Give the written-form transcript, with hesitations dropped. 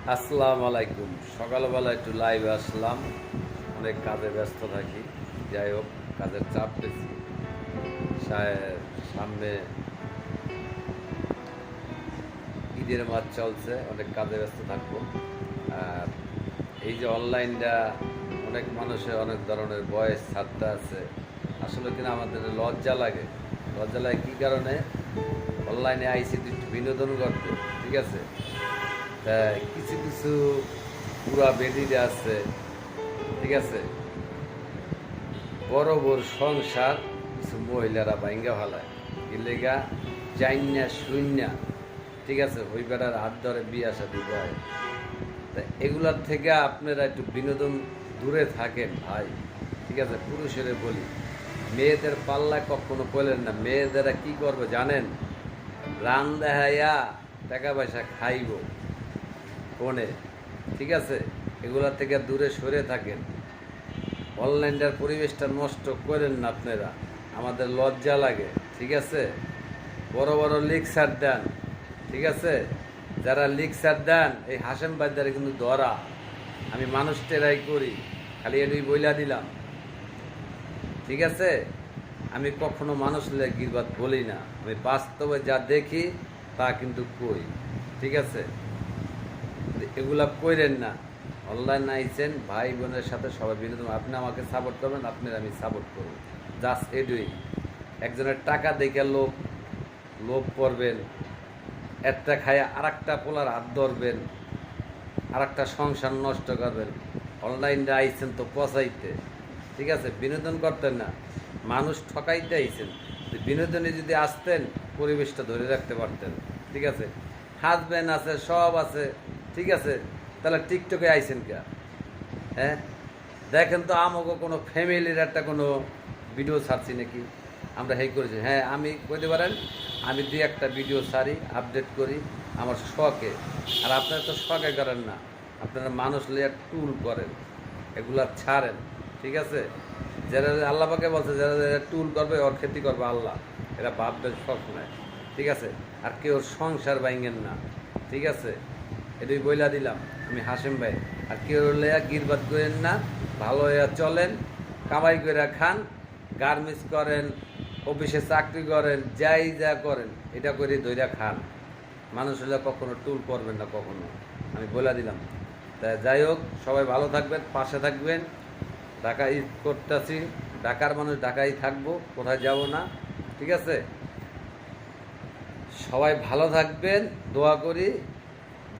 আসসালামু আলাইকুম। সকালবেলা একটু লাইভে আসলাম, অনেক কাজে ব্যস্ত থাকি। যাই হোক, কাজের চাপ বেশি। সামনে ঈদের মাস চলছে, অনেক কাজে ব্যস্ত থাকবো। আর এই যে অনলাইনটা, অনেক মানুষের অনেক ধরনের বয়স ছাড়তে আছে। আসলে কিনা আমাদের লজ্জা লাগে। লজ্জা লাগে কী কারণে? অনলাইনে আইসি একটু বিনোদন করতে, ঠিক আছে? তা কিছু কিছু পুরা বেদিতে আছে, ঠিক আছে, বড় বড় সংসার কিছু মহিলারা ভাঙ্গা ফেলায় এলেগা জাইন্যা শূন্যা, ঠিক আছে, ওই বেড়ার হাত ধরে বিয়া শাদী হয়। তা এগুলার থেকে আপনারা একটু বিনোদন দূরে থাকেন ভাই, ঠিক আছে? পুরুষের বলি, মেয়েদের পাল্লায় কখনো পেলেন না। মেয়েদেরা কি করবে জানেন? রান দেখাইয়া টাকা পয়সা খাইব ফোনে, ঠিক আছে? এগুলা থেকে দূরে সরে থাকেন। অনলাইনটার পরিবেশটা নষ্ট করেন না আপনারা, আমাদের লজ্জা লাগে, ঠিক আছে? বড় বড় লেকচার দেন, ঠিক আছে? যারা লেকচার দেন এই হাসেম বাদ্দারে কিন্তু ধরা। আমি মানুষ টেরাই করি, খালি এটুই বইলা দিলাম, ঠিক আছে? আমি কখনো মানুষ গিরবাদ বলি না, আমি বাস্তবে যা দেখি তা কিন্তু কই, ঠিক আছে? এগুলা কইরেন না। অনলাইন আইছেন ভাই বোনের সাথে সবাই বিনোদন, আপনি আমাকে সাপোর্ট করবেন, আপনার আমি সাপোর্ট করব, জাস্ট এডুই। একজনের টাকা দেখে লোভ করবেন, একটা খায় আর একটা পোলার হাত ধরবেন, আর একটা সংসার নষ্ট করবেন। অনলাইনে আইছেন তো পচাইতে, ঠিক আছে? বিনোদন করতেন না, মানুষ ঠকাইতে আইছেন। বিনোদনে যদি আসতেন পরিবেশটা ধরে রাখতে পারতেন, ঠিক আছে? হাজব্যান্ড আছে, সব আছে, ঠিক আছে? তাহলে টিকটকে আইছেন কে? হ্যাঁ, দেখেন তো আমাকে কোনো ফ্যামিলির একটা কোনো ভিডিও ছাড়ছি নাকি আমরা হেই করেছি? হ্যাঁ, আমি কইতে পারেন আমি দুই একটা ভিডিও ছাড়ি, আপডেট করি আমার শখে। আর আপনারা তো শখে করেন না, আপনারা মানুষ লেয়ার টুল করেন, এগুলা ছাড়েন, ঠিক আছে? যারা আল্লাহ পাকে বলছে যারা যারা টুল করবে ওর ক্ষতি করবে আল্লাহ, এরা ভাববেন শখ নেয়, ঠিক আছে? আর কেউ সংসার ভাঙেন না, ঠিক আছে? এটাই বইলা দিলাম আমি হাসেম ভাই। আর কেউ লেয়া গিরবাদ করেন না, ভালো হইয়া চলেন, কামাই করে খান, গার্মেন্টস করেন, অফিসে চাকরি করেন, যাই যা করেন এটা করে ধৈর্য খান। মানুষ হলে কখনো টুল করবেন না কখনো, আমি বলে দিলাম। তা যাই হোক, সবাই ভালো থাকবেন, পাশে থাকবেন। ঢাকায় করতেছি, ঢাকার মানুষ ঢাকায় থাকবো, কোথায় যাব না, ঠিক আছে? সবাই ভালো থাকবেন, দোয়া করি।